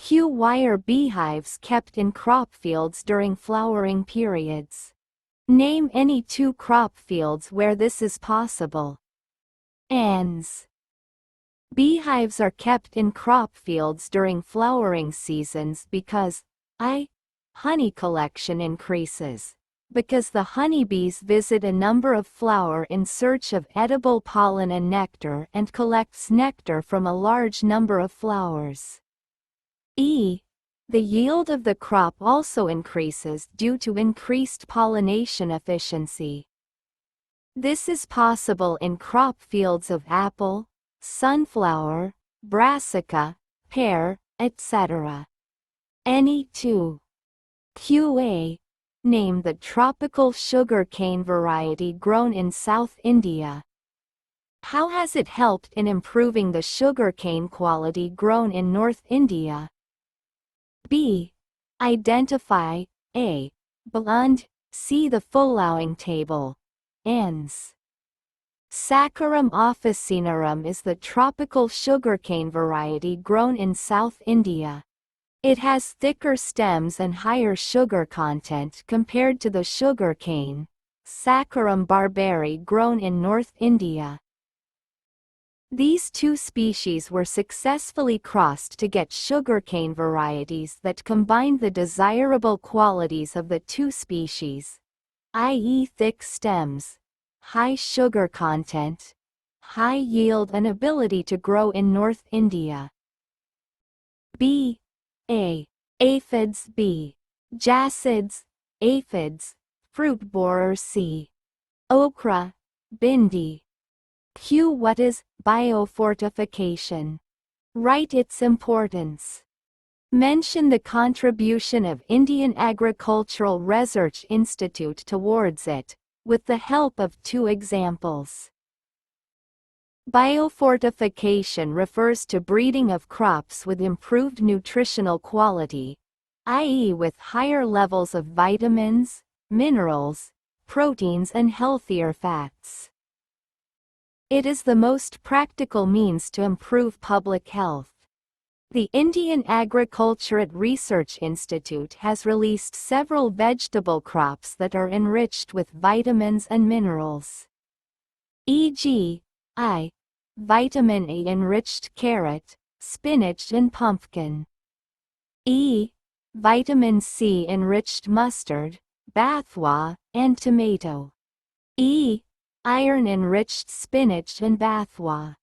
Q. Why are beehives kept in crop fields during flowering periods? Name any 2 crop fields where this is possible. Ans. Beehives are kept in crop fields during flowering seasons because honey collection increases. Because the honeybees visit a number of flowers in search of edible pollen and nectar and collects nectar from a large number of flowers. The yield of the crop also increases due to increased pollination efficiency. This is possible in crop fields of apple, sunflower, brassica, pear, etc. Any 2. Qa. Name the tropical sugar cane variety grown in South India. How has it helped in improving the sugar cane quality grown in North India? B. Identify. A. Blonde. See the following table. Ans. Saccharum officinarum is the tropical sugarcane variety grown in South India. It has thicker stems and higher sugar content compared to the sugarcane, Saccharum barberi, grown in North India. These 2 species were successfully crossed to get sugarcane varieties that combine the desirable qualities of the 2 species, i.e. thick stems, high sugar content, high yield and ability to grow in North India. B. A. Aphids. B. Jacids, aphids, fruit borer. C. Okra, bindi. Q. What is biofortification? Write its importance. Mention the contribution of Indian Agricultural Research Institute towards it, with the help of 2 examples. Biofortification refers to breeding of crops with improved nutritional quality, i.e. with higher levels of vitamins, minerals, proteins and healthier fats. It is the most practical means to improve public health. The Indian Agricultural Research Institute has released several vegetable crops that are enriched with vitamins and minerals. E.g., vitamin A enriched carrot, spinach and pumpkin. E. Vitamin C enriched mustard, bathwa, and tomato. E. Iron enriched spinach and bathwa.